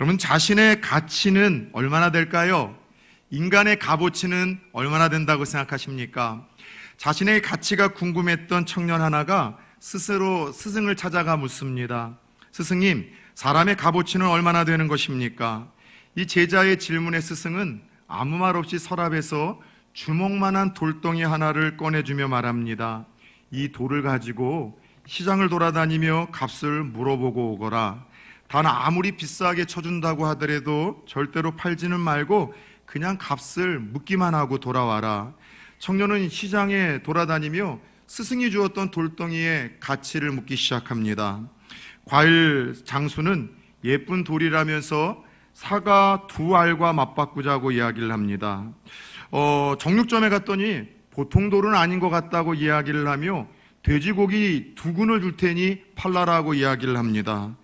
여러분, 자신의 가치는 얼마나 될까요? 인간의 값어치는 얼마나 된다고 생각하십니까? 자신의 가치가 궁금했던 청년 하나가 스스로 스승을 찾아가 묻습니다. 스승님, 사람의 값어치는 얼마나 되는 것입니까? 이 제자의 질문에 스승은 아무 말 없이 서랍에서 주먹만한 돌덩이 하나를 꺼내주며 말합니다. 이 돌을 가지고 시장을 돌아다니며 값을 물어보고 오거라. 단 아무리 비싸게 쳐준다고 하더라도 절대로 팔지는 말고 그냥 값을 묻기만 하고 돌아와라. 청년은 시장에 돌아다니며 스승이 주었던 돌덩이의 가치를 묻기 시작합니다. 과일 장수는 예쁜 돌이라면서 사과 2알과 맞바꾸자고 이야기를 합니다. 정육점에 갔더니 보통 돌은 아닌 것 같다고 이야기를 하며 돼지고기 2근을 줄 테니 팔라라고 이야기를 합니다.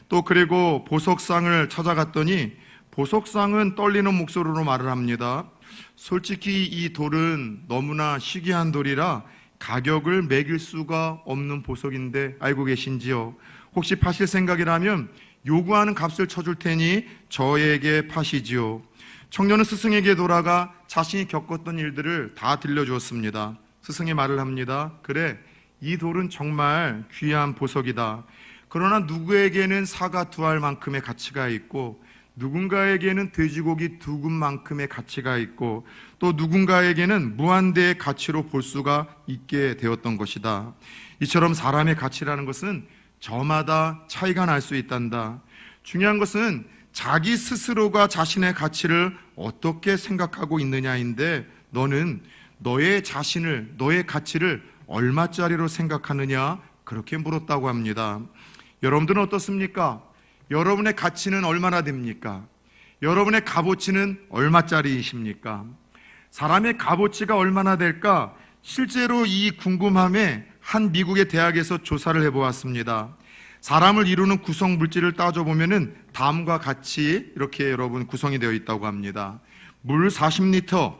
또 그리고 보석상을 찾아갔더니 보석상은 떨리는 목소리로 말을 합니다. 솔직히 이 돌은 너무나 희귀한 돌이라 가격을 매길 수가 없는 보석인데 알고 계신지요? 혹시 파실 생각이라면 요구하는 값을 쳐줄 테니 저에게 파시지요. 청년은 스승에게 돌아가 자신이 겪었던 일들을 다 들려주었습니다. 스승이 말을 합니다. 그래, 이 돌은 정말 귀한 보석이다. 그러나 누구에게는 사과 2알만큼의 가치가 있고 누군가에게는 돼지고기 2근만큼의 가치가 있고 또 누군가에게는 무한대의 가치로 볼 수가 있게 되었던 것이다. 이처럼 사람의 가치라는 것은 저마다 차이가 날 수 있단다. 중요한 것은 자기 스스로가 자신의 가치를 어떻게 생각하고 있느냐인데 너는 너의 자신을, 너의 가치를 얼마짜리로 생각하느냐, 그렇게 물었다고 합니다. 여러분들은 어떻습니까? 여러분의 가치는 얼마나 됩니까? 여러분의 값어치는 얼마짜리이십니까? 사람의 값어치가 얼마나 될까? 실제로 이 궁금함에 한 미국의 대학에서 조사를 해보았습니다. 사람을 이루는 구성 물질을 따져보면은 다음과 같이 이렇게 여러분 구성이 되어 있다고 합니다. 물 40리터,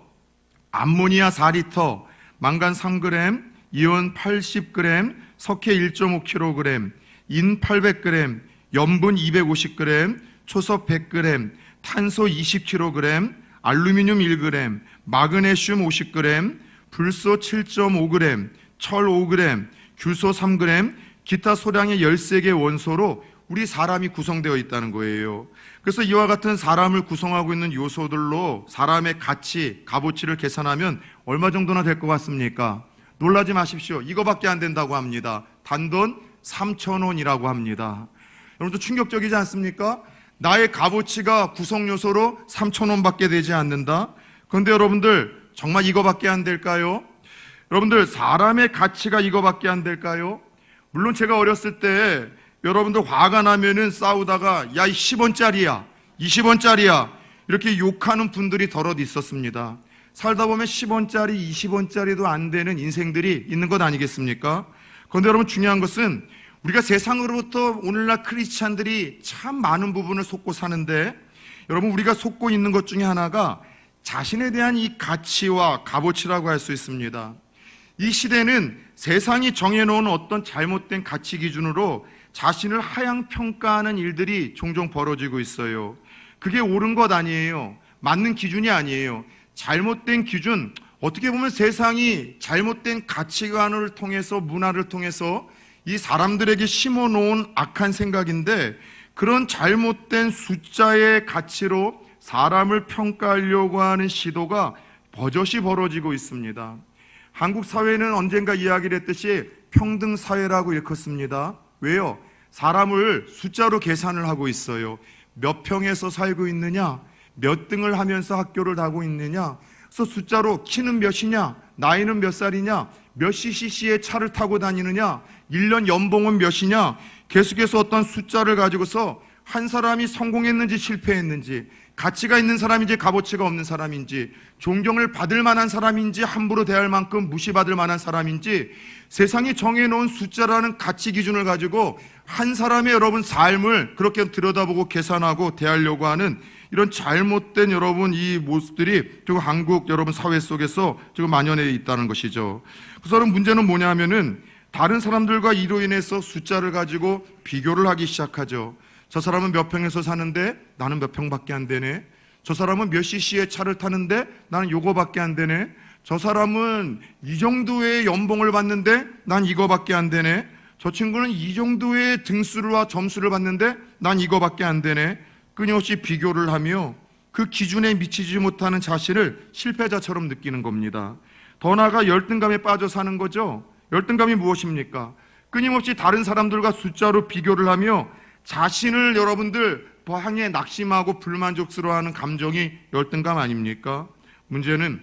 암모니아 4리터, 망간 3g, 이온 80g, 석회 1.5kg, 인 800g, 염분 250g, 초석 100g, 탄소 20kg, 알루미늄 1g, 마그네슘 50g, 불소 7.5g, 철 5g, 규소 3g, 기타 소량의 13개 원소로 우리 사람이 구성되어 있다는 거예요. 그래서 이와 같은 사람을 구성하고 있는 요소들로 사람의 가치, 값어치를 계산하면 얼마 정도나 될 것 같습니까? 놀라지 마십시오. 이거밖에 안 된다고 합니다. 단돈 3,000원이라고 합니다. 여러분도 충격적이지 않습니까? 나의 값어치가 구성 요소로 3,000원밖에 되지 않는다. 그런데 여러분들 정말 이거밖에 안 될까요? 여러분들 사람의 가치가 이거밖에 안 될까요? 물론 제가 어렸을 때 여러분들 화가 나면은 싸우다가 야, 10원짜리야, 20원짜리야 이렇게 욕하는 분들이 더럿 있었습니다. 살다 보면 10원짜리, 20원짜리도 안 되는 인생들이 있는 것 아니겠습니까? 그런데 여러분 중요한 것은 우리가 세상으로부터 오늘날 크리스찬들이 참 많은 부분을 속고 사는데 여러분 우리가 속고 있는 것 중에 하나가 자신에 대한 이 가치와 값어치라고 할 수 있습니다. 이 시대는 세상이 정해놓은 어떤 잘못된 가치 기준으로 자신을 하향평가하는 일들이 종종 벌어지고 있어요. 그게 옳은 것 아니에요. 맞는 기준이 아니에요. 잘못된 기준, 어떻게 보면 세상이 잘못된 가치관을 통해서 문화를 통해서 이 사람들에게 심어놓은 악한 생각인데 그런 잘못된 숫자의 가치로 사람을 평가하려고 하는 시도가 버젓이 벌어지고 있습니다. 한국 사회는 언젠가 이야기를 했듯이 평등사회라고 일컫습니다. 왜요? 사람을 숫자로 계산을 하고 있어요. 몇 평에서 살고 있느냐, 몇 등을 하면서 학교를 다니고 있느냐, 그래서 숫자로 키는 몇이냐, 나이는 몇 살이냐, 몇 cc의 차를 타고 다니느냐, 1년 연봉은 몇이냐, 계속해서 어떤 숫자를 가지고서 한 사람이 성공했는지 실패했는지, 가치가 있는 사람인지 값어치가 없는 사람인지, 존경을 받을 만한 사람인지 함부로 대할 만큼 무시받을 만한 사람인지 세상이 정해놓은 숫자라는 가치 기준을 가지고 한 사람의 여러분 삶을 그렇게 들여다보고 계산하고 대하려고 하는 이런 잘못된 여러분 이 모습들이 지금 한국 여러분 사회 속에서 지금 만연해 있다는 것이죠. 그래서 여러분 문제는 뭐냐면은 다른 사람들과 이로 인해서 숫자를 가지고 비교를 하기 시작하죠. 저 사람은 몇 평에서 사는데 나는 몇 평밖에 안 되네. 저 사람은 몇 cc의 차를 타는데 나는 요거밖에 안 되네. 저 사람은 이 정도의 연봉을 받는데 난 이거밖에 안 되네. 저 친구는 이 정도의 등수와 점수를 받는데 난 이거밖에 안 되네. 끊임없이 비교를 하며 그 기준에 미치지 못하는 자신을 실패자처럼 느끼는 겁니다. 더 나아가 열등감에 빠져 사는 거죠. 열등감이 무엇입니까? 끊임없이 다른 사람들과 숫자로 비교를 하며 자신을 여러분들 향해 낙심하고 불만족스러워하는 감정이 열등감 아닙니까? 문제는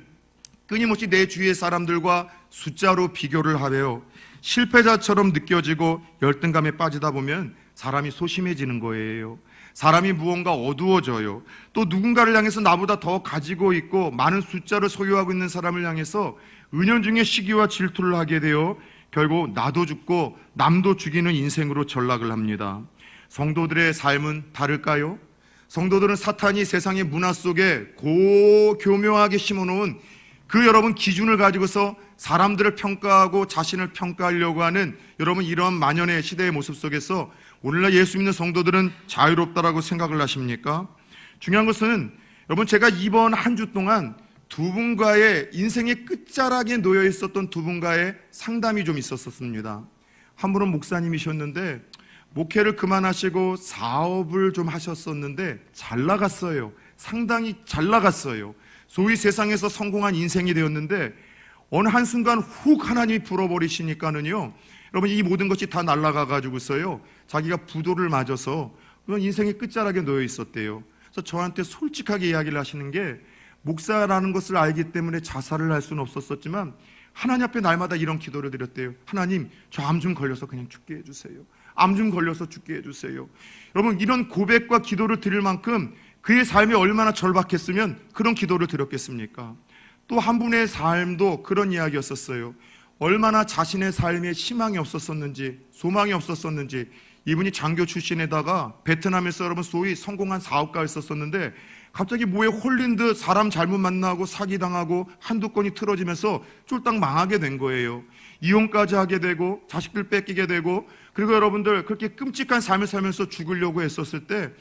끊임없이 내 주위의 사람들과 숫자로 비교를 하며 실패자처럼 느껴지고 열등감에 빠지다 보면 사람이 소심해지는 거예요. 사람이 무언가 어두워져요. 또 누군가를 향해서 나보다 더 가지고 있고 많은 숫자를 소유하고 있는 사람을 향해서 은연중에 시기와 질투를 하게 되어 결국 나도 죽고 남도 죽이는 인생으로 전락을 합니다. 성도들의 삶은 다를까요? 성도들은 사탄이 세상의 문화 속에 교묘하게 심어놓은 그 여러분 기준을 가지고서 사람들을 평가하고 자신을 평가하려고 하는 여러분 이런 만연의 시대의 모습 속에서 오늘날 예수 믿는 성도들은 자유롭다라고 생각을 하십니까? 중요한 것은 여러분 제가 이번 한 주 동안 두 분과의 인생의 끝자락에 놓여 있었던 두 분과의 상담이 좀 있었습니다. 한 분은 목사님이셨는데 목회를 그만하시고 사업을 좀 하셨었는데 잘 나갔어요. 상당히 잘 나갔어요. 소위 세상에서 성공한 인생이 되었는데 어느 한순간 훅 하나님이 불어버리시니까는요, 여러분 이 모든 것이 다 날아가 가지고서요 자기가 부도를 맞아서 그런 인생의 끝자락에 놓여 있었대요. 그래서 저한테 솔직하게 이야기를 하시는 게 목사라는 것을 알기 때문에 자살을 할 수는 없었지만 하나님 앞에 날마다 이런 기도를 드렸대요. 하나님, 저 암 좀 걸려서 그냥 죽게 해주세요. 암 좀 걸려서 죽게 해주세요. 여러분 이런 고백과 기도를 드릴 만큼 그의 삶이 얼마나 절박했으면 그런 기도를 드렸겠습니까? 또 한 분의 삶도 그런 이야기였었어요. 얼마나 자신의 삶에 희망이 없었었는지, 소망이 없었었는지. 이분이 장교 출신에다가 베트남에서 여러분 소위 성공한 사업가였었는데 갑자기 뭐에 홀린 듯 사람 잘못 만나고 사기당하고 한두 건이 틀어지면서 쫄딱 망하게 된 거예요. 이혼까지 하게 되고 자식들 뺏기게 되고, 그리고 여러분들 그렇게 끔찍한 삶을 살면서 죽으려고 했었을 때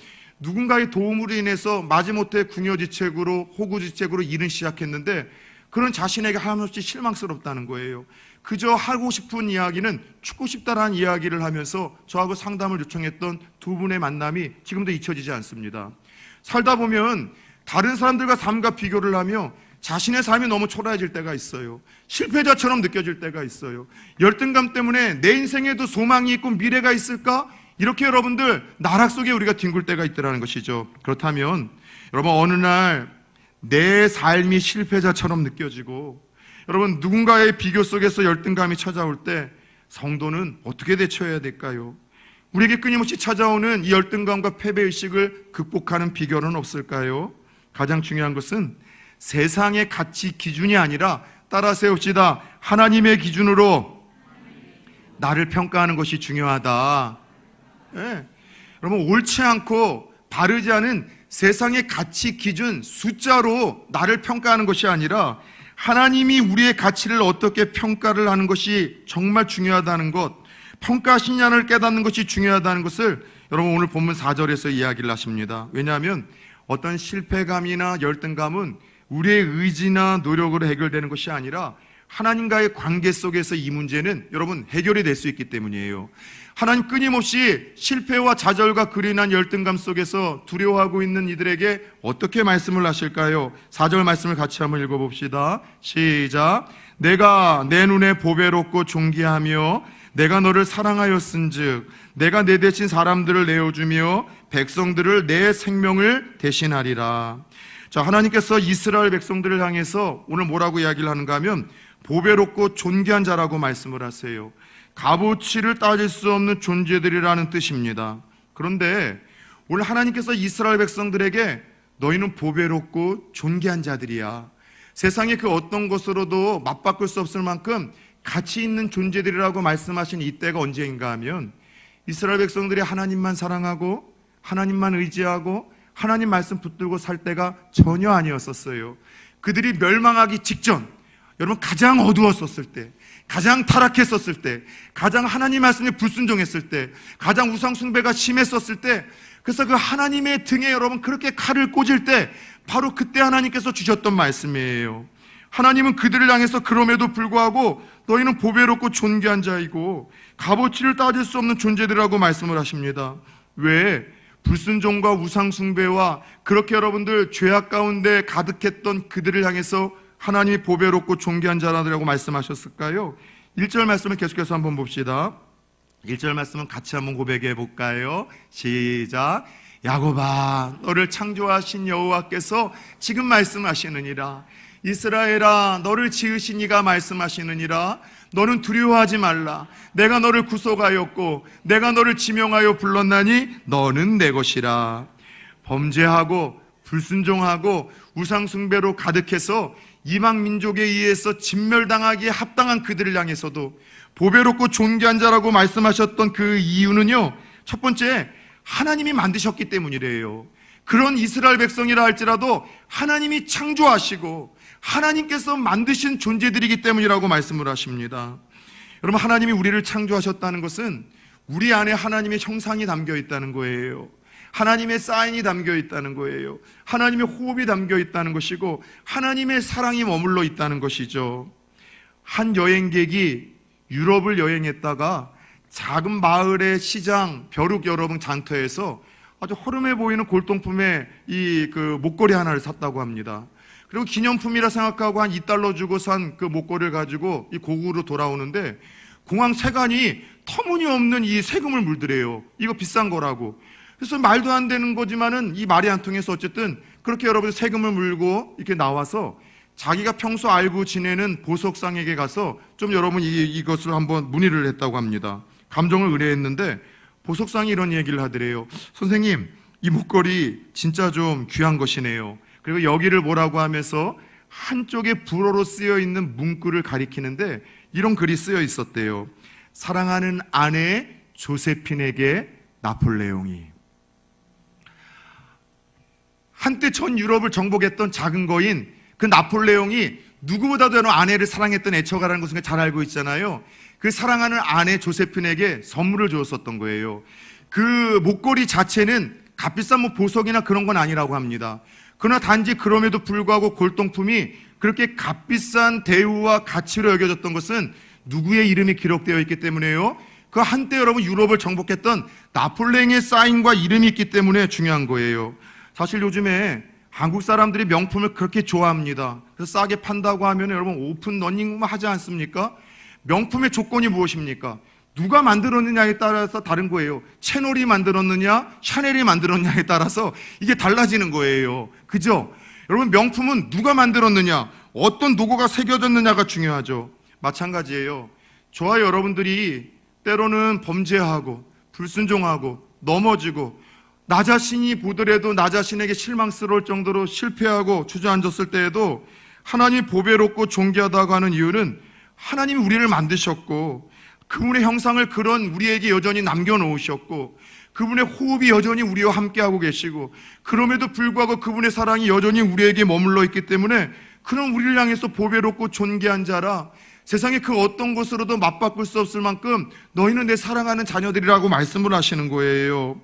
누군가의 도움으로 인해서 마지못해 궁여지책으로 호구지책으로 일은 시작했는데 그런 자신에게 한없이 실망스럽다는 거예요. 그저 하고 싶은 이야기는 죽고 싶다라는 이야기를 하면서 저하고 상담을 요청했던 두 분의 만남이 지금도 잊혀지지 않습니다. 살다 보면 다른 사람들과 삶과 비교를 하며 자신의 삶이 너무 초라해질 때가 있어요. 실패자처럼 느껴질 때가 있어요. 열등감 때문에 내 인생에도 소망이 있고 미래가 있을까? 이렇게 여러분들 나락 속에 우리가 뒹굴 때가 있더라는 것이죠. 그렇다면 여러분 어느 날 내 삶이 실패자처럼 느껴지고 여러분 누군가의 비교 속에서 열등감이 찾아올 때 성도는 어떻게 대처해야 될까요? 우리에게 끊임없이 찾아오는 이 열등감과 패배의식을 극복하는 비결은 없을까요? 가장 중요한 것은 세상의 가치 기준이 아니라 따라 세웁시다. 하나님의 기준으로 나를 평가하는 것이 중요하다. 네. 여러분 옳지 않고 바르지 않은 세상의 가치 기준 숫자로 나를 평가하는 것이 아니라 하나님이 우리의 가치를 어떻게 평가를 하는 것이 정말 중요하다는 것, 평가신앙을 깨닫는 것이 중요하다는 것을 여러분 오늘 본문 4절에서 이야기를 하십니다. 왜냐하면 어떤 실패감이나 열등감은 우리의 의지나 노력으로 해결되는 것이 아니라 하나님과의 관계 속에서 이 문제는 여러분 해결이 될 수 있기 때문이에요. 하나님 끊임없이 실패와 좌절과 그로 인한 열등감 속에서 두려워하고 있는 이들에게 어떻게 말씀을 하실까요? 4절 말씀을 같이 한번 읽어봅시다. 시작. 내가 내 눈에 보배롭고 존귀하며 내가 너를 사랑하였은즉 내가 내 대신 사람들을 내어주며 백성들을 내 생명을 대신하리라. 자, 하나님께서 이스라엘 백성들을 향해서 오늘 뭐라고 이야기를 하는가 하면 보배롭고 존귀한 자라고 말씀을 하세요. 값어치를 따질 수 없는 존재들이라는 뜻입니다. 그런데 오늘 하나님께서 이스라엘 백성들에게 너희는 보배롭고 존귀한 자들이야. 세상의 그 어떤 것으로도 맞바꿀 수 없을 만큼 가치 있는 존재들이라고 말씀하신 이때가 언제인가 하면 이스라엘 백성들이 하나님만 사랑하고 하나님만 의지하고 하나님 말씀 붙들고 살 때가 전혀 아니었었어요. 그들이 멸망하기 직전, 여러분 가장 어두웠었을 때, 가장 타락했었을 때, 가장 하나님 말씀에 불순종했을 때, 가장 우상 숭배가 심했었을 때, 그래서 그 하나님의 등에 여러분 그렇게 칼을 꽂을 때 바로 그때 하나님께서 주셨던 말씀이에요. 하나님은 그들을 향해서 그럼에도 불구하고 너희는 보배롭고 존귀한 자이고 값어치를 따질 수 없는 존재들이라고 말씀을 하십니다. 왜? 불순종과 우상숭배와 그렇게 여러분들 죄악 가운데 가득했던 그들을 향해서 하나님이 보배롭고 존귀한 자라고 말씀하셨을까요? 1절 말씀을 계속해서 한번 봅시다. 1절 말씀은 같이 한번 고백해 볼까요? 시작. 야곱아, 너를 창조하신 여호와께서 지금 말씀하시느니라. 이스라엘아, 너를 지으신 이가 말씀하시느니라. 너는 두려워하지 말라. 내가 너를 구속하였고 내가 너를 지명하여 불렀나니 너는 내 것이라. 범죄하고 불순종하고 우상숭배로 가득해서 이방 민족에 의해서 진멸당하기에 합당한 그들을 향해서도 보배롭고 존귀한 자라고 말씀하셨던 그 이유는요, 첫 번째, 하나님이 만드셨기 때문이래요. 그런 이스라엘 백성이라 할지라도 하나님이 창조하시고 하나님께서 만드신 존재들이기 때문이라고 말씀을 하십니다. 여러분, 하나님이 우리를 창조하셨다는 것은 우리 안에 하나님의 형상이 담겨 있다는 거예요. 하나님의 사인이 담겨 있다는 거예요. 하나님의 호흡이 담겨 있다는 것이고 하나님의 사랑이 머물러 있다는 것이죠. 한 여행객이 유럽을 여행했다가 작은 마을의 시장 벼룩 여러분 장터에서 아주 허름해 보이는 골동품의 그 목걸이 하나를 샀다고 합니다. 그리고 기념품이라 생각하고 한 $2 주고 산 그 목걸이를 가지고 이 고국으로 돌아오는데 공항 세관이 터무니없는 이 세금을 물더래요. 이거 비싼 거라고. 그래서 말도 안 되는 거지만은 이 말이 안 통해서 어쨌든 그렇게 여러분 세금을 물고 이렇게 나와서 자기가 평소 알고 지내는 보석상에게 가서 좀 여러분 이것을 한번 문의를 했다고 합니다. 감정을 의뢰했는데 보석상이 이런 얘기를 하더래요. 선생님, 이 목걸이 진짜 좀 귀한 것이네요. 그리고 여기를 뭐라고 하면서 한쪽에 불어로 쓰여 있는 문구를 가리키는데 이런 글이 쓰여 있었대요. 사랑하는 아내 조세핀에게 나폴레옹이. 한때 전 유럽을 정복했던 작은 거인 그 나폴레옹이 누구보다도 아내를 사랑했던 애처가라는 것을 잘 알고 있잖아요. 그 사랑하는 아내 조세핀에게 선물을 주었었던 거예요. 그 목걸이 자체는 값비싼 뭐 보석이나 그런 건 아니라고 합니다. 그러나 단지 그럼에도 불구하고 골동품이 그렇게 값비싼 대우와 가치로 여겨졌던 것은 누구의 이름이 기록되어 있기 때문에요. 그 한때 여러분 유럽을 정복했던 나폴레옹의 사인과 이름이 있기 때문에 중요한 거예요. 사실 요즘에 한국 사람들이 명품을 그렇게 좋아합니다. 그래서 싸게 판다고 하면 여러분 오픈 러닝만 하지 않습니까? 명품의 조건이 무엇입니까? 누가 만들었느냐에 따라서 다른 거예요. 채널이 만들었느냐, 샤넬이 만들었느냐에 따라서 이게 달라지는 거예요. 그죠? 여러분, 명품은 누가 만들었느냐, 어떤 로고가 새겨졌느냐가 중요하죠. 마찬가지예요. 저와 여러분들이 때로는 범죄하고 불순종하고 넘어지고 나 자신이 보더라도 나 자신에게 실망스러울 정도로 실패하고 주저앉았을 때에도 하나님이 보배롭고 존귀하다고 하는 이유는 하나님이 우리를 만드셨고 그분의 형상을 그런 우리에게 여전히 남겨놓으셨고 그분의 호흡이 여전히 우리와 함께하고 계시고 그럼에도 불구하고 그분의 사랑이 여전히 우리에게 머물러 있기 때문에 그런 우리를 향해서 보배롭고 존귀한 자라 세상의 그 어떤 것으로도 맞바꿀 수 없을 만큼 너희는 내 사랑하는 자녀들이라고 말씀을 하시는 거예요.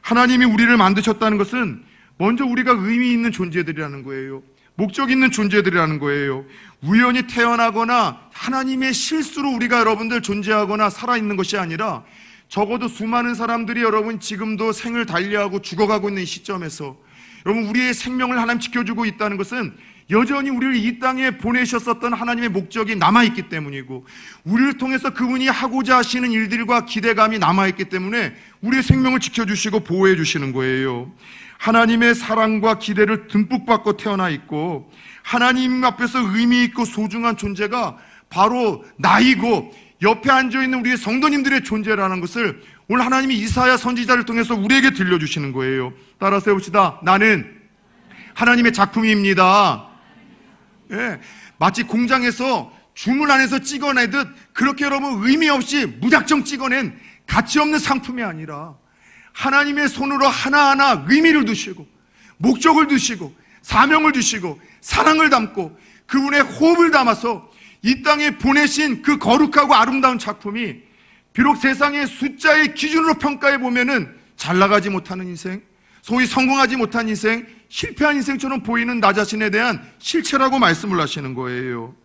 하나님이 우리를 만드셨다는 것은 먼저 우리가 의미 있는 존재들이라는 거예요. 목적 있는 존재들이라는 거예요. 우연히 태어나거나 하나님의 실수로 우리가 여러분들 존재하거나 살아있는 것이 아니라 적어도 수많은 사람들이 여러분 지금도 생을 달리하고 죽어가고 있는 이 시점에서 여러분 우리의 생명을 하나님 지켜주고 있다는 것은 여전히 우리를 이 땅에 보내셨었던 하나님의 목적이 남아있기 때문이고 우리를 통해서 그분이 하고자 하시는 일들과 기대감이 남아있기 때문에 우리의 생명을 지켜주시고 보호해 주시는 거예요. 하나님의 사랑과 기대를 듬뿍 받고 태어나 있고 하나님 앞에서 의미 있고 소중한 존재가 바로 나이고 옆에 앉아있는 우리의 성도님들의 존재라는 것을 오늘 하나님이 이사야 선지자를 통해서 우리에게 들려주시는 거예요. 따라서 해봅시다. 나는 하나님의 작품입니다. 예, 마치 공장에서 주문 안에서 찍어내듯 그렇게 여러분 의미 없이 무작정 찍어낸 가치 없는 상품이 아니라 하나님의 손으로 하나하나 의미를 두시고 목적을 두시고 사명을 두시고 사랑을 담고 그분의 호흡을 담아서 이 땅에 보내신 그 거룩하고 아름다운 작품이 비록 세상의 숫자의 기준으로 평가해 보면은 잘 나가지 못하는 인생, 소위 성공하지 못한 인생, 실패한 인생처럼 보이는 나 자신에 대한 실체라고 말씀을 하시는 거예요.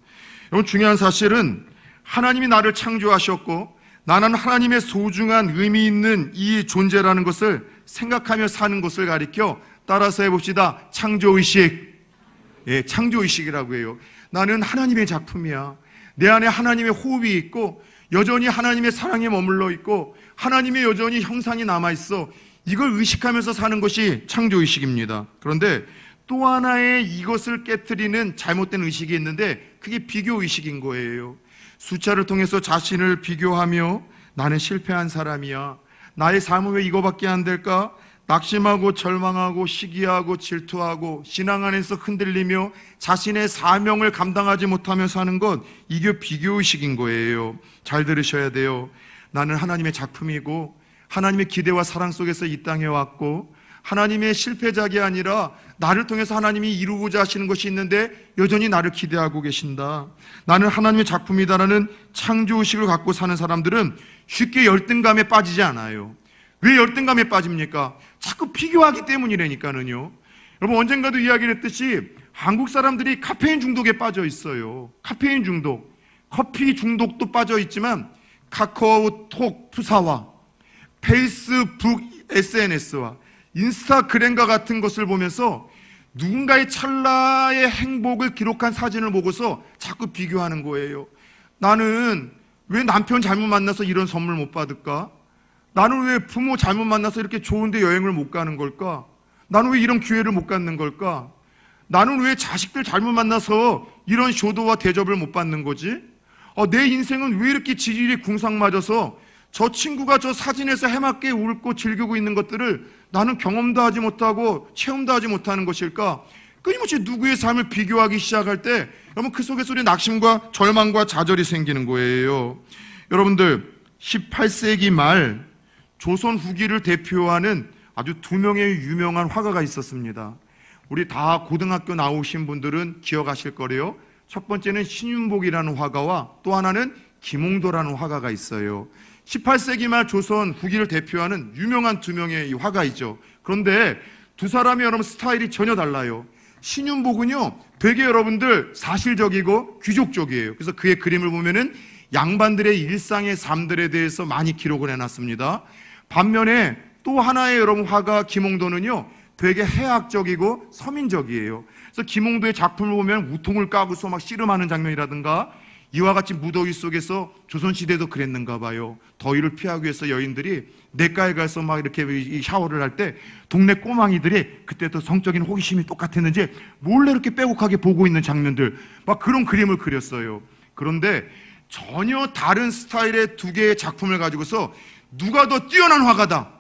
여러분, 중요한 사실은 하나님이 나를 창조하셨고 나는 하나님의 소중한 의미 있는 이 존재라는 것을 생각하며 사는 것을 가리켜 따라서 해봅시다. 창조의식. 예, 창조의식이라고 해요. 나는 하나님의 작품이야. 내 안에 하나님의 호흡이 있고 여전히 하나님의 사랑에 머물러 있고 하나님의 여전히 형상이 남아있어. 이걸 의식하면서 사는 것이 창조의식입니다. 그런데 또 하나의 이것을 깨트리는 잘못된 의식이 있는데 그게 비교의식인 거예요. 숫자를 통해서 자신을 비교하며 나는 실패한 사람이야. 나의 삶은 왜 이거밖에 안 될까? 낙심하고 절망하고 시기하고 질투하고 신앙 안에서 흔들리며 자신의 사명을 감당하지 못하며 사는 것, 이게 비교의식인 거예요. 잘 들으셔야 돼요. 나는 하나님의 작품이고 하나님의 기대와 사랑 속에서 이 땅에 왔고 하나님의 실패작이 아니라 나를 통해서 하나님이 이루고자 하시는 것이 있는데 여전히 나를 기대하고 계신다. 나는 하나님의 작품이다라는 창조의식을 갖고 사는 사람들은 쉽게 열등감에 빠지지 않아요. 왜 열등감에 빠집니까? 자꾸 비교하기 때문이라니까는요. 여러분, 언젠가도 이야기를 했듯이 한국 사람들이 카페인 중독에 빠져 있어요. 카페인 중독, 커피 중독도 빠져 있지만 카카오톡 푸사와 페이스북 SNS와 인스타그램과 같은 것을 보면서 누군가의 찰나의 행복을 기록한 사진을 보고서 자꾸 비교하는 거예요. 나는 왜 남편 잘못 만나서 이런 선물 못 받을까? 나는 왜 부모 잘못 만나서 이렇게 좋은데 여행을 못 가는 걸까? 나는 왜 이런 기회를 못 갖는 걸까? 나는 왜 자식들 잘못 만나서 이런 효도와 대접을 못 받는 거지? 내 인생은 왜 이렇게 지질이 궁상맞아서 저 친구가 저 사진에서 해맑게 웃고 즐기고 있는 것들을 나는 경험도 하지 못하고 체험도 하지 못하는 것일까? 끊임없이 누구의 삶을 비교하기 시작할 때 여러분, 그 속에서 우리 낙심과 절망과 좌절이 생기는 거예요. 여러분들, 18세기 말 조선 후기를 대표하는 아주 두 명의 유명한 화가가 있었습니다. 우리 다 고등학교 나오신 분들은 기억하실 거래요. 첫 번째는 신윤복이라는 화가와 또 하나는 김홍도라는 화가가 있어요. 18세기 말 조선 후기를 대표하는 유명한 두 명의 화가이죠. 그런데 두 사람이 여러분 스타일이 전혀 달라요. 신윤복은요 되게 여러분들 사실적이고 귀족적이에요. 그래서 그의 그림을 보면은 양반들의 일상의 삶들에 대해서 많이 기록을 해놨습니다. 반면에 또 하나의 여러분 화가 김홍도는요 되게 해학적이고 서민적이에요. 그래서 김홍도의 작품을 보면 우통을 까고서 막 씨름하는 장면이라든가 이와 같이 무더위 속에서 조선시대도 그랬는가 봐요. 더위를 피하기 위해서 여인들이 냇가에 가서 막 이렇게 샤워를 할 때 동네 꼬망이들이 그때도 성적인 호기심이 똑같았는지 몰래 이렇게 빼곡하게 보고 있는 장면들, 막 그런 그림을 그렸어요. 그런데 전혀 다른 스타일의 두 개의 작품을 가지고서 누가 더 뛰어난 화가다,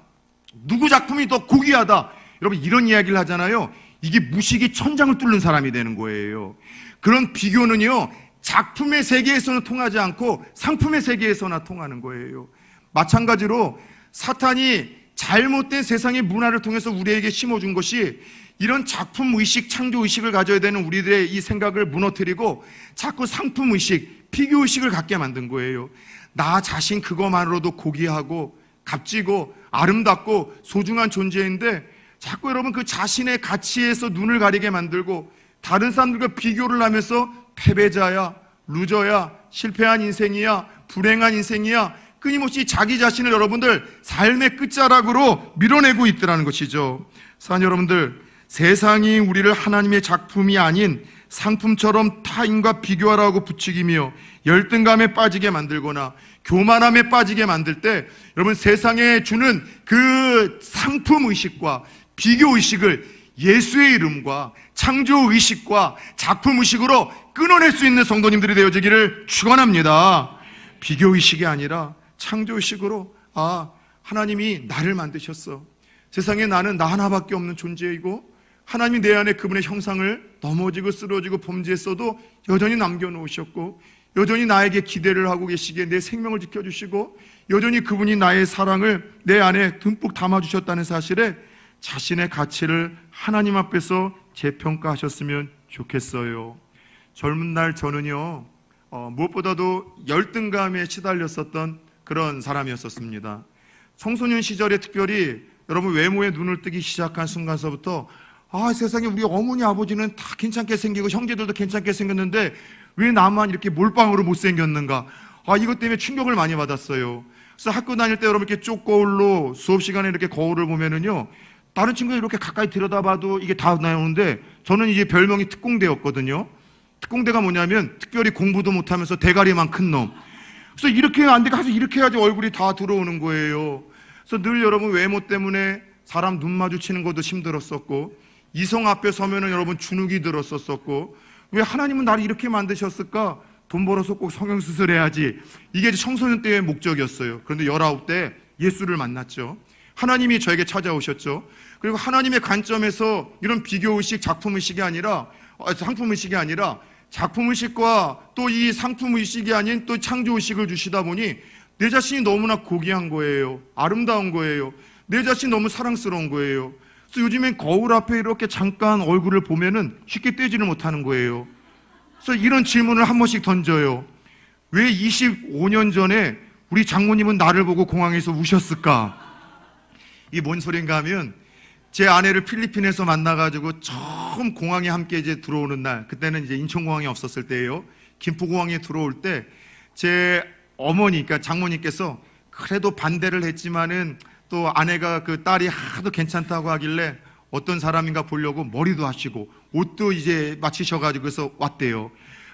누구 작품이 더 고귀하다, 여러분 이런 이야기를 하잖아요. 이게 무식이 천장을 뚫는 사람이 되는 거예요. 그런 비교는요 작품의 세계에서는 통하지 않고 상품의 세계에서나 통하는 거예요. 마찬가지로 사탄이 잘못된 세상의 문화를 통해서 우리에게 심어준 것이 이런 작품의식, 창조의식을 가져야 되는 우리들의 이 생각을 무너뜨리고 자꾸 상품의식, 비교의식을 갖게 만든 거예요. 나 자신 그것만으로도 고귀하고 값지고 아름답고 소중한 존재인데 자꾸 여러분 그 자신의 가치에서 눈을 가리게 만들고 다른 사람들과 비교를 하면서 패배자야, 루저야, 실패한 인생이야, 불행한 인생이야, 끊임없이 자기 자신을 여러분들 삶의 끝자락으로 밀어내고 있더라는 것이죠. 사랑하는 여러분들, 세상이 우리를 하나님의 작품이 아닌 상품처럼 타인과 비교하라고 부추기며 열등감에 빠지게 만들거나 교만함에 빠지게 만들 때 여러분 세상에 주는 그 상품의식과 비교의식을 예수의 이름과 창조의식과 작품의식으로 끊어낼 수 있는 성도님들이 되어지기를 축원합니다. 비교의식이 아니라 창조의식으로 하나님이 나를 만드셨어. 세상에 나는 나 하나밖에 없는 존재이고 하나님이 내 안에 그분의 형상을 넘어지고 쓰러지고 범죄했어도 여전히 남겨놓으셨고 여전히 나에게 기대를 하고 계시기에 내 생명을 지켜주시고 여전히 그분이 나의 사랑을 내 안에 듬뿍 담아주셨다는 사실에 자신의 가치를 하나님 앞에서 재평가하셨으면 좋겠어요. 젊은 날 저는요 무엇보다도 열등감에 시달렸었던 그런 사람이었었습니다. 청소년 시절에 특별히 여러분 외모에 눈을 뜨기 시작한 순간서부터 세상에 우리 어머니 아버지는 다 괜찮게 생기고 형제들도 괜찮게 생겼는데 왜 나만 이렇게 몰빵으로 못생겼는가, 이것 때문에 충격을 많이 받았어요. 그래서 학교 다닐 때 여러분 이렇게 쪽 거울로 수업 시간에 이렇게 거울을 보면은요, 다른 친구들 이렇게 가까이 들여다봐도 이게 다 나오는데 저는 이제 별명이 특공대였거든요. 특공대가 뭐냐면 특별히 공부도 못하면서 대가리만 큰 놈. 그래서 이렇게 안 돼, 가서 이렇게 해야지 얼굴이 다 들어오는 거예요. 그래서 늘 여러분 외모 때문에 사람 눈 마주치는 것도 힘들었었고, 이성 앞에 서면은 여러분 주눅이 들었었고, 왜 하나님은 나를 이렇게 만드셨을까? 돈 벌어서 꼭 성형수술 해야지. 이게 청소년 때의 목적이었어요. 그런데 19대 예수를 만났죠. 하나님이 저에게 찾아오셨죠. 그리고 하나님의 관점에서 이런 비교의식, 작품의식이 아니라, 상품의식이 아니라 작품의식과 또 이 상품의식이 아닌 또 창조의식을 주시다 보니 내 자신이 너무나 고귀한 거예요. 아름다운 거예요. 내 자신이 너무 사랑스러운 거예요. 그래서 요즘엔 거울 앞에 이렇게 잠깐 얼굴을 보면은 쉽게 떼지를 못하는 거예요. 그래서 이런 질문을 한 번씩 던져요. 왜 25년 전에 우리 장모님은 나를 보고 공항에서 우셨을까? 이게 뭔 소린가 하면, 제 아내를 필리핀에서 만나가지고 처음 공항에 함께 이제 들어오는 날, 그때는 이제 인천공항이 없었을 때예요. 김포공항에 들어올 때 제 어머니, 그러니까 장모님께서 그래도 반대를 했지만은 또 아내가 그 딸이 하도 괜찮다고 하길래 어떤 사람인가 보려고 머리도 하시고 옷도 이제 맞추셔가지고 그래서 왔대요.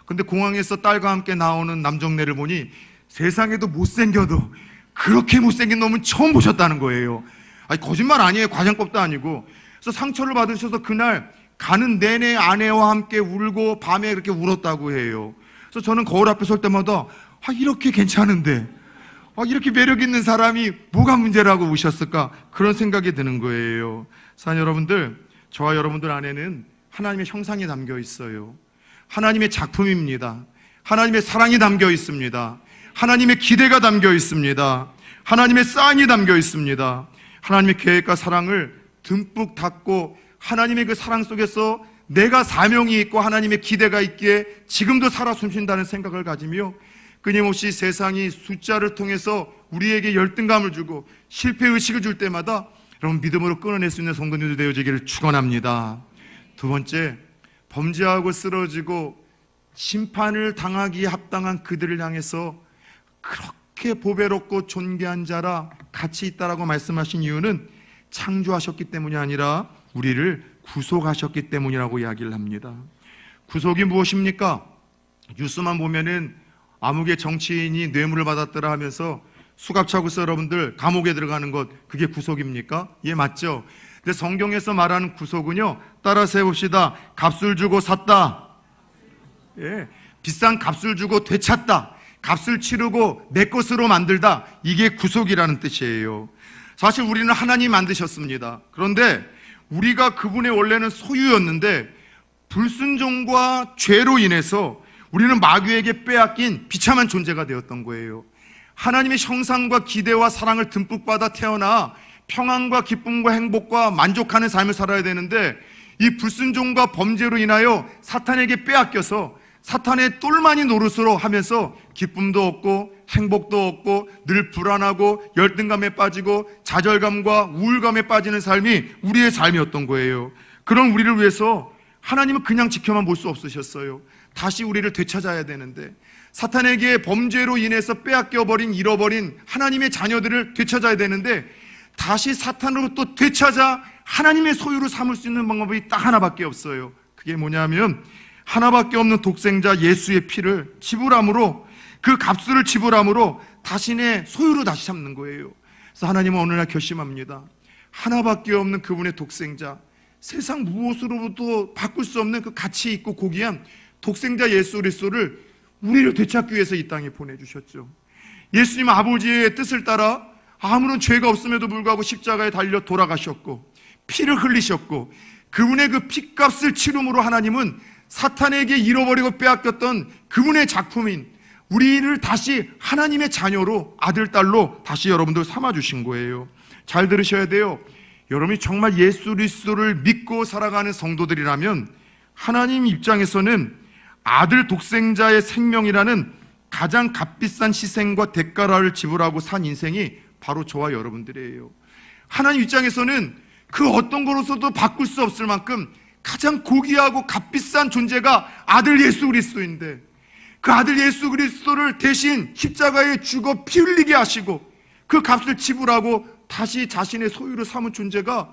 근데 공항에서 딸과 함께 나오는 남정네를 보니 세상에도 못생겨도 그렇게 못생긴 놈은 처음 보셨다는 거예요. 아니, 거짓말 아니에요. 과장법도 아니고. 그래서 상처를 받으셔서 그날 가는 내내 아내와 함께 울고 밤에 이렇게 울었다고 해요. 그래서 저는 거울 앞에 설 때마다 이렇게 괜찮은데 이렇게 매력 있는 사람이 뭐가 문제라고 우셨을까, 그런 생각이 드는 거예요. 사랑 여러분들, 저와 여러분들 안에는 하나님의 형상이 담겨 있어요. 하나님의 작품입니다. 하나님의 사랑이 담겨 있습니다. 하나님의 기대가 담겨 있습니다. 하나님의 사인이 담겨 있습니다. 하나님의 계획과 사랑을 듬뿍 닫고 하나님의 그 사랑 속에서 내가 사명이 있고 하나님의 기대가 있기에 지금도 살아 숨쉰다는 생각을 가지며 끊임없이 세상이 숫자를 통해서 우리에게 열등감을 주고 실패의식을 줄 때마다 여러분 믿음으로 끊어낼 수 있는 성도님들 되어지기를 축원합니다. 두 번째, 범죄하고 쓰러지고 심판을 당하기에 합당한 그들을 향해서 그렇게 보배롭고 존귀한 자라 가치 있다라고 말씀하신 이유는 창조하셨기 때문이 아니라 우리를 구속하셨기 때문이라고 이야기를 합니다. 구속이 무엇입니까? 뉴스만 보면은 암흑의 정치인이 뇌물을 받았더라 하면서 수갑 차고서 여러분들 감옥에 들어가는 것, 그게 구속입니까? 예, 맞죠? 근데 성경에서 말하는 구속은요, 따라서 해봅시다. 값을 주고 샀다. 예, 비싼 값을 주고 되찾다. 값을 치르고 내 것으로 만들다. 이게 구속이라는 뜻이에요. 사실 우리는 하나님이 만드셨습니다. 그런데 우리가 그분의 원래는 소유였는데 불순종과 죄로 인해서 우리는 마귀에게 빼앗긴 비참한 존재가 되었던 거예요. 하나님의 형상과 기대와 사랑을 듬뿍 받아 태어나 평안과 기쁨과 행복과 만족하는 삶을 살아야 되는데 이 불순종과 범죄로 인하여 사탄에게 빼앗겨서 사탄의 똘마니 노릇으로 하면서 기쁨도 없고 행복도 없고 늘 불안하고 열등감에 빠지고 좌절감과 우울감에 빠지는 삶이 우리의 삶이었던 거예요. 그런 우리를 위해서 하나님은 그냥 지켜만 볼 수 없으셨어요. 다시 우리를 되찾아야 되는데 사탄에게 범죄로 인해서 빼앗겨버린, 잃어버린 하나님의 자녀들을 되찾아야 되는데 다시 사탄으로부터 되찾아 하나님의 소유로 삼을 수 있는 방법이 딱 하나밖에 없어요. 그게 뭐냐면 하나밖에 없는 독생자 예수의 피를 지불함으로, 그 값을 지불함으로 자신의 소유로 다시 삼는 거예요. 그래서 하나님은 어느 날 결심합니다. 하나밖에 없는 그분의 독생자, 세상 무엇으로부터 바꿀 수 없는 그 가치 있고 고귀한 독생자 예수 그리스도를 우리를 되찾기 위해서 이 땅에 보내주셨죠. 예수님 아버지의 뜻을 따라 아무런 죄가 없음에도 불구하고 십자가에 달려 돌아가셨고 피를 흘리셨고 그분의 그 피값을 치름으로 하나님은 사탄에게 잃어버리고 빼앗겼던 그분의 작품인 우리를 다시 하나님의 자녀로, 아들, 딸로 다시 여러분들 삼아주신 거예요. 잘 들으셔야 돼요. 여러분이 정말 예수 그리스도를 믿고 살아가는 성도들이라면 하나님 입장에서는 아들 독생자의 생명이라는 가장 값비싼 희생과 대가를 지불하고 산 인생이 바로 저와 여러분들이에요. 하나님 입장에서는 그 어떤 것으로서도 바꿀 수 없을 만큼 가장 고귀하고 값비싼 존재가 아들 예수 그리스도인데, 그 아들 예수 그리스도를 대신 십자가에 죽어 피 흘리게 하시고 그 값을 지불하고 다시 자신의 소유로 삼은 존재가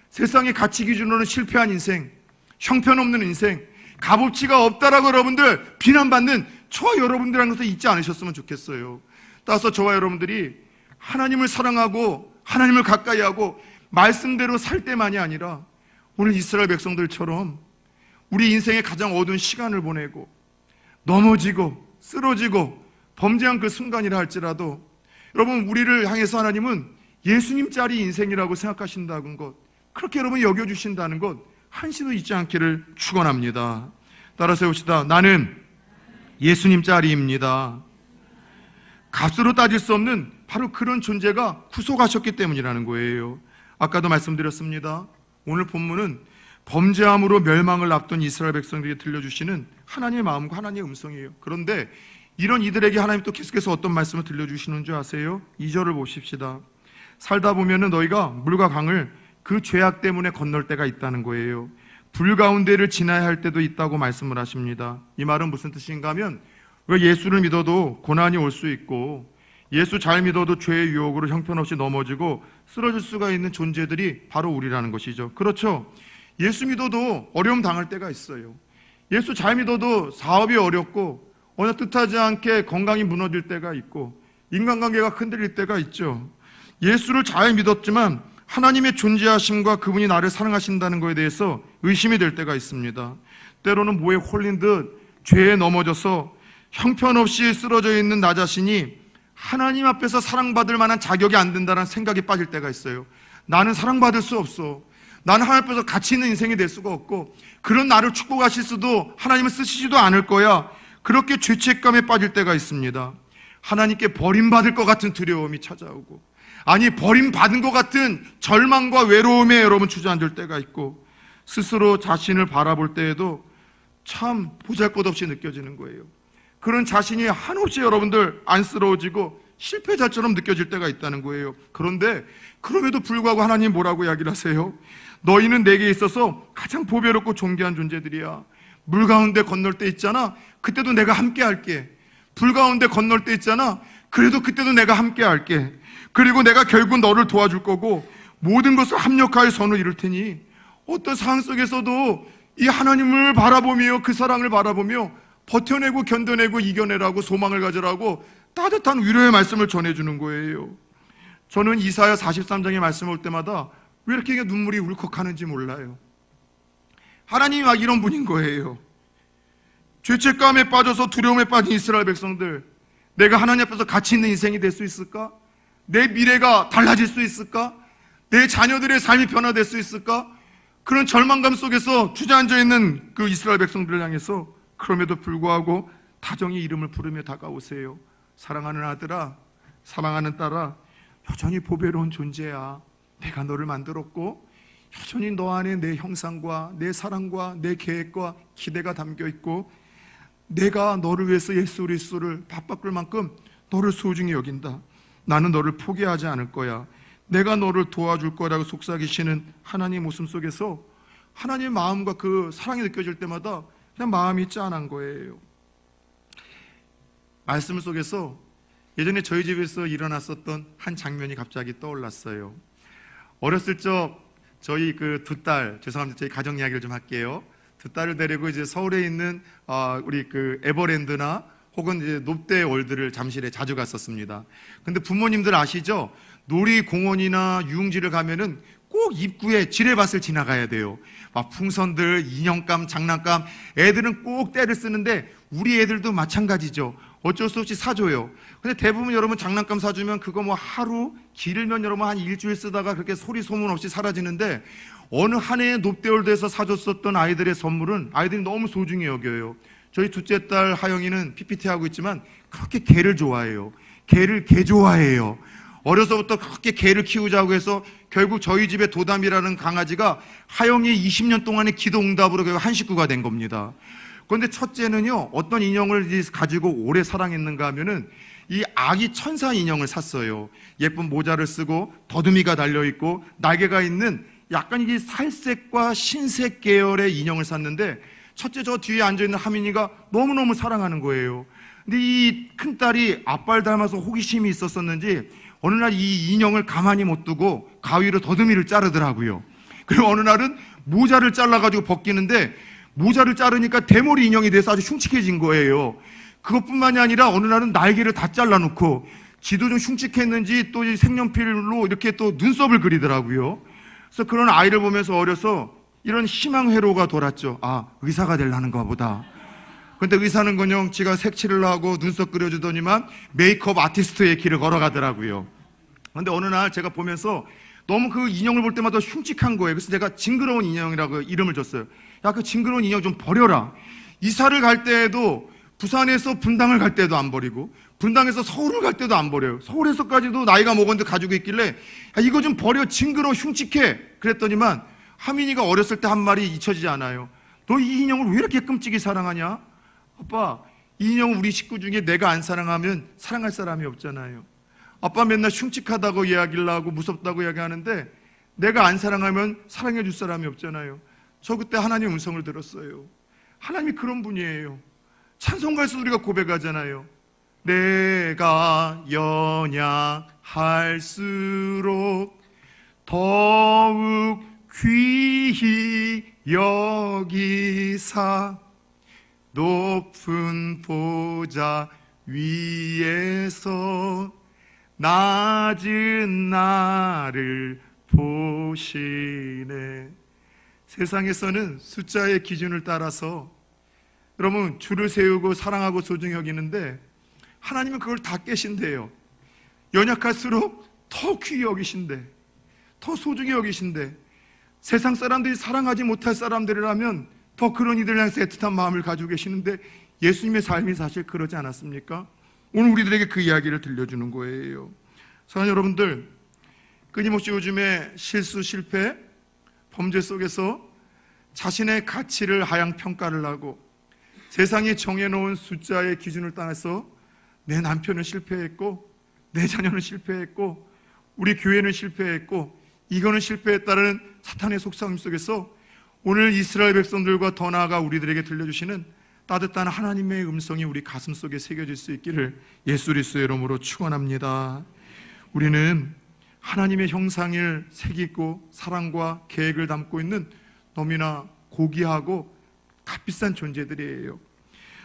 세상의 가치 기준으로는 실패한 인생, 형편없는 인생, 값어치가 없다라고 여러분들 비난받는 저와 여러분들이라는 것을 잊지 않으셨으면 좋겠어요. 따라서 저와 여러분들이 하나님을 사랑하고 하나님을 가까이 하고 말씀대로 살 때만이 아니라 오늘 이스라엘 백성들처럼 우리 인생의 가장 어두운 시간을 보내고 넘어지고 쓰러지고 범죄한 그 순간이라 할지라도 여러분, 우리를 향해서 하나님은 예수님짜리 인생이라고 생각하신다는 것, 그렇게 여러분 여겨주신다는 것 한시도 잊지 않기를 축원합니다. 따라 세웁시다. 나는 예수님짜리입니다. 값으로 따질 수 없는 바로 그런 존재가 구속하셨기 때문이라는 거예요. 아까도 말씀드렸습니다. 오늘 본문은 범죄함으로 멸망을 앞둔 이스라엘 백성들에게 들려주시는 하나님의 마음과 하나님의 음성이에요. 그런데 이런 이들에게 하나님 또 계속해서 어떤 말씀을 들려주시는 줄 아세요? 2절을 보십시다. 살다 보면은 너희가 물과 강을 그 죄악 때문에 건널 때가 있다는 거예요. 불 가운데를 지나야 할 때도 있다고 말씀을 하십니다. 이 말은 무슨 뜻인가 하면, 왜 예수를 믿어도 고난이 올 수 있고 예수 잘 믿어도 죄의 유혹으로 형편없이 넘어지고 쓰러질 수가 있는 존재들이 바로 우리라는 것이죠. 그렇죠? 예수 믿어도 어려움 당할 때가 있어요. 예수 잘 믿어도 사업이 어렵고 어느 뜻하지 않게 건강이 무너질 때가 있고 인간관계가 흔들릴 때가 있죠. 예수를 잘 믿었지만 하나님의 존재하심과 그분이 나를 사랑하신다는 것에 대해서 의심이 될 때가 있습니다. 때로는 뭐에 홀린 듯 죄에 넘어져서 형편없이 쓰러져 있는 나 자신이 하나님 앞에서 사랑받을 만한 자격이 안 된다는 생각에 빠질 때가 있어요. 나는 사랑받을 수 없어. 나는 하나님 앞에서 가치 있는 인생이 될 수가 없고 그런 나를 축복하실 수도 하나님은 쓰시지도 않을 거야. 그렇게 죄책감에 빠질 때가 있습니다. 하나님께 버림받을 것 같은 두려움이 찾아오고, 아니 버림받은 것 같은 절망과 외로움에 여러분 주저앉을 때가 있고, 스스로 자신을 바라볼 때에도 참 보잘것없이 느껴지는 거예요. 그런 자신이 한없이 여러분들 안쓰러워지고 실패자처럼 느껴질 때가 있다는 거예요. 그런데 그럼에도 불구하고 하나님 뭐라고 이야기를 하세요? 너희는 내게 있어서 가장 보배롭고 존귀한 존재들이야. 물 가운데 건널 때 있잖아, 그때도 내가 함께 할게. 불 가운데 건널 때 있잖아, 그래도 그때도 내가 함께 할게. 그리고 내가 결국 너를 도와줄 거고 모든 것을 합력하여 선을 이룰 테니, 어떤 상황 속에서도 이 하나님을 바라보며 그 사랑을 바라보며 버텨내고 견뎌내고 이겨내라고 소망을 가져라고 따뜻한 위로의 말씀을 전해주는 거예요. 저는 이사야 43장의 말씀을 올 때마다 왜 이렇게 눈물이 울컥하는지 몰라요. 하나님이 막 이런 분인 거예요. 죄책감에 빠져서 두려움에 빠진 이스라엘 백성들, 내가 하나님 앞에서 가치 있는 인생이 될 수 있을까? 내 미래가 달라질 수 있을까? 내 자녀들의 삶이 변화될 수 있을까? 그런 절망감 속에서 주저앉아 있는 그 이스라엘 백성들을 향해서 그럼에도 불구하고 다정히 이름을 부르며 다가오세요. 사랑하는 아들아, 사랑하는 딸아, 여전히 보배로운 존재야. 내가 너를 만들었고 여전히 너 안에 내 형상과 내 사랑과 내 계획과 기대가 담겨 있고, 내가 너를 위해서 예수 그리스도를 바꿀 만큼 너를 소중히 여긴다. 나는 너를 포기하지 않을 거야. 내가 너를 도와줄 거라고 속삭이시는 하나님 모습 속에서 하나님의 마음과 그 사랑이 느껴질 때마다 그냥 마음이 짠한 거예요. 말씀 속에서 예전에 저희 집에서 일어났었던 한 장면이 갑자기 떠올랐어요. 어렸을 적 저희 그 두 딸, 죄송합니다, 저희 가정 이야기를 좀 할게요. 두 딸을 데리고 이제 서울에 있는 우리 그 에버랜드나 혹은 이제 롯데월드를 잠실에 자주 갔었습니다. 근데 부모님들 아시죠? 놀이공원이나 유흥지를 가면은 꼭 입구에 지뢰밭을 지나가야 돼요. 막 풍선들, 인형감, 장난감, 애들은 꼭 때를 쓰는데 우리 애들도 마찬가지죠. 어쩔 수 없이 사줘요. 근데 대부분 여러분 장난감 사주면 그거 뭐 하루, 길면 여러분 한 일주일 쓰다가 그렇게 소리 소문 없이 사라지는데, 어느 한 해에 롯데월드에서 사줬었던 아이들의 선물은 아이들이 너무 소중히 여겨요. 저희 둘째 딸 하영이는 PPT 하고 있지만 그렇게 개를 좋아해요. 개를 개 좋아해요. 어려서부터 그렇게 개를 키우자고 해서 결국 저희 집에 도담이라는 강아지가 하영이 20년 동안의 기도 응답으로 결국 한 식구가 된 겁니다. 그런데 첫째는요, 어떤 인형을 가지고 오래 사랑했는가 하면은 이 아기 천사 인형을 샀어요. 예쁜 모자를 쓰고 더듬이가 달려있고 날개가 있는 약간 이게 살색과 흰색 계열의 인형을 샀는데, 첫째 저 뒤에 앉아있는 하민이가 너무너무 사랑하는 거예요. 근데 이 큰딸이 아빠를 닮아서 호기심이 있었었는지 어느 날 이 인형을 가만히 못 두고 가위로 더듬이를 자르더라고요. 그리고 어느 날은 모자를 잘라가지고 벗기는데, 모자를 자르니까 대머리 인형이 돼서 아주 흉측해진 거예요. 그것뿐만이 아니라 어느 날은 날개를 다 잘라놓고 지도 좀 흉측했는지 또 색연필로 이렇게 또 눈썹을 그리더라고요. 그래서 그런 아이를 보면서 어려서 이런 희망 회로가 돌았죠. 아, 의사가 되려는가 보다. 근데 의사는커녕 지가 색칠을 하고 눈썹 그려주더니만 메이크업 아티스트의 길을 걸어가더라고요. 근데 어느 날 제가 보면서 너무 그 인형을 볼 때마다 흉측한 거예요. 그래서 제가 징그러운 인형이라고 이름을 줬어요. 야, 그 징그러운 인형 좀 버려라. 이사를 갈 때에도 부산에서 분당을 갈 때도 안 버리고 분당에서 서울을 갈 때도 안 버려요. 서울에서까지도 나이가 먹었는데 가지고 있길래 야, 이거 좀 버려. 징그러워, 흉측해. 그랬더니만 하민이가 어렸을 때 한 말이 잊혀지지 않아요. 너 이 인형을 왜 이렇게 끔찍이 사랑하냐? 아빠, 이 인형은 우리 식구 중에 내가 안 사랑하면 사랑할 사람이 없잖아요. 아빠 맨날 흉측하다고 이야기를 하고 무섭다고 이야기하는데 내가 안 사랑하면 사랑해 줄 사람이 없잖아요. 저 그때 하나님의 음성을 들었어요. 하나님이 그런 분이에요. 찬송가에서 우리가 고백하잖아요. 내가 연약할수록 더욱 귀히 여기사 높은 보좌 위에서 낮은 나를 보시네. 세상에서는 숫자의 기준을 따라서 여러분 줄을 세우고 사랑하고 소중히 여기는데, 하나님은 그걸 다 깨신대요. 연약할수록 더 귀히 여기신대, 더 소중히 여기신대. 세상 사람들이 사랑하지 못할 사람들이라면 더 그런 이들 향해서 애틋한 마음을 가지고 계시는데, 예수님의 삶이 사실 그러지 않았습니까? 오늘 우리들에게 그 이야기를 들려주는 거예요. 사랑하는 여러분들, 끊임없이 요즘에 실수, 실패, 범죄 속에서 자신의 가치를 하향평가를 하고 세상이 정해놓은 숫자의 기준을 따라서 내 남편은 실패했고 내 자녀는 실패했고 우리 교회는 실패했고 이거는 실패했다는 사탄의 속삭임 속에서 오늘 이스라엘 백성들과 더 나아가 우리들에게 들려주시는 따뜻한 하나님의 음성이 우리 가슴 속에 새겨질 수 있기를 예수 그리스도의 이름으로 축원합니다. 우리는 하나님의 형상을 새기고 사랑과 계획을 담고 있는 너무나 고귀하고 값비싼 존재들이에요.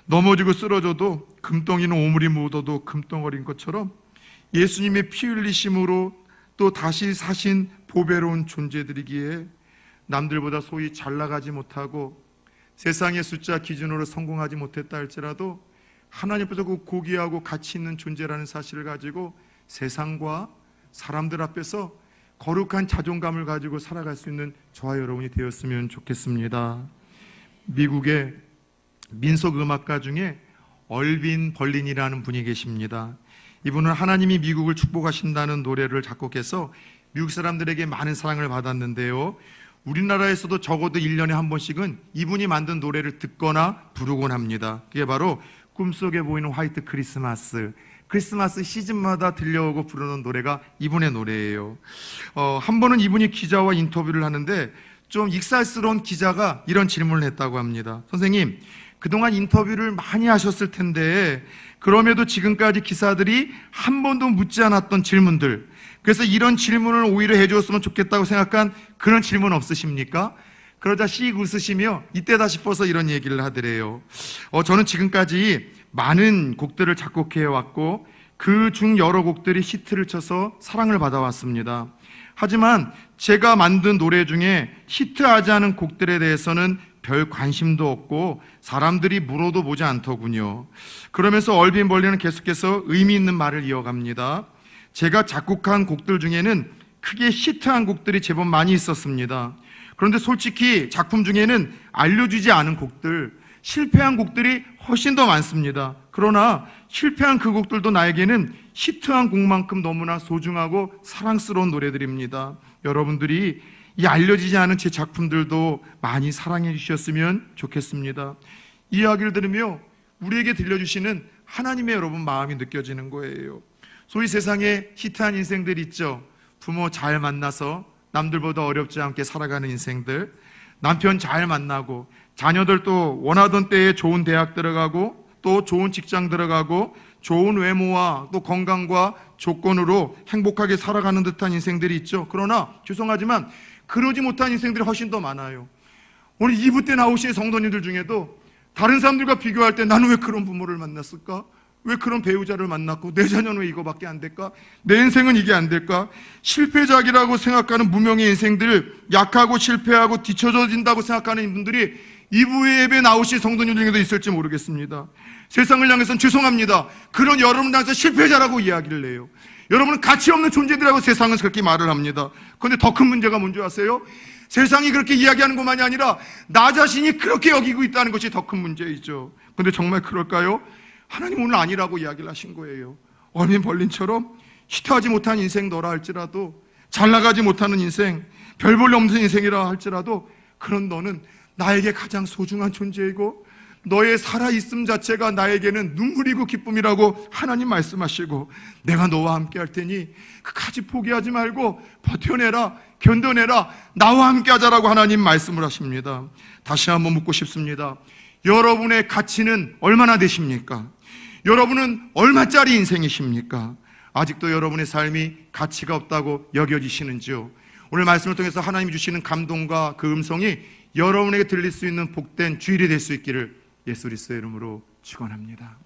넘어지고 쓰러져도 금덩이는 오물이 묻어도 금덩어리인 것처럼 예수님의 피 흘리심으로 또 다시 사신 보배로운 존재들이기에 남들보다 소위 잘 나가지 못하고 세상의 숫자 기준으로 성공하지 못했다 할지라도 하나님 앞에서 그 고귀하고 가치 있는 존재라는 사실을 가지고 세상과 사람들 앞에서 거룩한 자존감을 가지고 살아갈 수 있는 저와 여러분이 되었으면 좋겠습니다. 미국의 민속음악가 중에 얼빈 벌린이라는 분이 계십니다. 이분은 하나님이 미국을 축복하신다는 노래를 작곡해서 미국 사람들에게 많은 사랑을 받았는데요, 우리나라에서도 적어도 1년에 한 번씩은 이분이 만든 노래를 듣거나 부르곤 합니다. 그게 바로 꿈속에 보이는 화이트 크리스마스, 크리스마스 시즌마다 들려오고 부르는 노래가 이분의 노래예요. 한 번은 이분이 기자와 인터뷰를 하는데 좀 익살스러운 기자가 이런 질문을 했다고 합니다. 선생님, 그동안 인터뷰를 많이 하셨을 텐데 그럼에도 지금까지 기사들이 한 번도 묻지 않았던 질문들, 그래서 이런 질문을 오히려 해주었으면 좋겠다고 생각한 그런 질문 없으십니까? 그러자 씩 웃으시며 이때다 싶어서 이런 얘기를 하더래요. 저는 지금까지 많은 곡들을 작곡해왔고 그 중 여러 곡들이 히트를 쳐서 사랑을 받아왔습니다. 하지만 제가 만든 노래 중에 히트하지 않은 곡들에 대해서는 별 관심도 없고 사람들이 물어도 보지 않더군요. 그러면서 얼빈 벌린은 계속해서 의미 있는 말을 이어갑니다. 제가 작곡한 곡들 중에는 크게 히트한 곡들이 제법 많이 있었습니다. 그런데 솔직히 작품 중에는 알려주지 않은 곡들, 실패한 곡들이 훨씬 더 많습니다. 그러나 실패한 그 곡들도 나에게는 히트한 곡만큼 너무나 소중하고 사랑스러운 노래들입니다. 여러분들이 이 알려지지 않은 제 작품들도 많이 사랑해 주셨으면 좋겠습니다. 이야기를 들으며 우리에게 들려주시는 하나님의 여러분 마음이 느껴지는 거예요. 소위 세상에 히트한 인생들 있죠. 부모 잘 만나서 남들보다 어렵지 않게 살아가는 인생들, 남편 잘 만나고 자녀들도 원하던 때에 좋은 대학 들어가고 또 좋은 직장 들어가고 좋은 외모와 또 건강과 조건으로 행복하게 살아가는 듯한 인생들이 있죠. 그러나 죄송하지만 그러지 못한 인생들이 훨씬 더 많아요. 오늘 2부 때 나오신 성도님들 중에도 다른 사람들과 비교할 때 나는 왜 그런 부모를 만났을까? 왜 그런 배우자를 만났고 내 자녀는 왜 이거밖에 안 될까? 내 인생은 이게 안 될까? 실패작이라고 생각하는 무명의 인생들, 약하고 실패하고 뒤처져진다고 생각하는 분들이 2부 예배 나오신 성도님 중에도 있을지 모르겠습니다. 세상을 향해서는 죄송합니다, 그런 여러분을 향해서 실패자라고 이야기를 해요. 여러분은 가치 없는 존재들이라고 세상은 그렇게 말을 합니다. 그런데 더 큰 문제가 뭔지 아세요? 세상이 그렇게 이야기하는 것만이 아니라 나 자신이 그렇게 여기고 있다는 것이 더 큰 문제이죠. 그런데 정말 그럴까요? 하나님 오늘 아니라고 이야기를 하신 거예요. 어린 벌린처럼 히트하지 못한 인생 너라 할지라도, 잘 나가지 못하는 인생, 별 볼 일 없는 인생이라 할지라도 그런 너는 나에게 가장 소중한 존재이고 너의 살아있음 자체가 나에게는 눈물이고 기쁨이라고 하나님 말씀하시고, 내가 너와 함께 할 테니 끝까지 포기하지 말고 버텨내라, 견뎌내라, 나와 함께 하자라고 하나님 말씀을 하십니다. 다시 한번 묻고 싶습니다. 여러분의 가치는 얼마나 되십니까? 여러분은 얼마짜리 인생이십니까? 아직도 여러분의 삶이 가치가 없다고 여겨지시는지요? 오늘 말씀을 통해서 하나님이 주시는 감동과 그 음성이 여러분에게 들릴 수 있는 복된 주일이 될 수 있기를 예수 그리스도의 이름으로 축원합니다.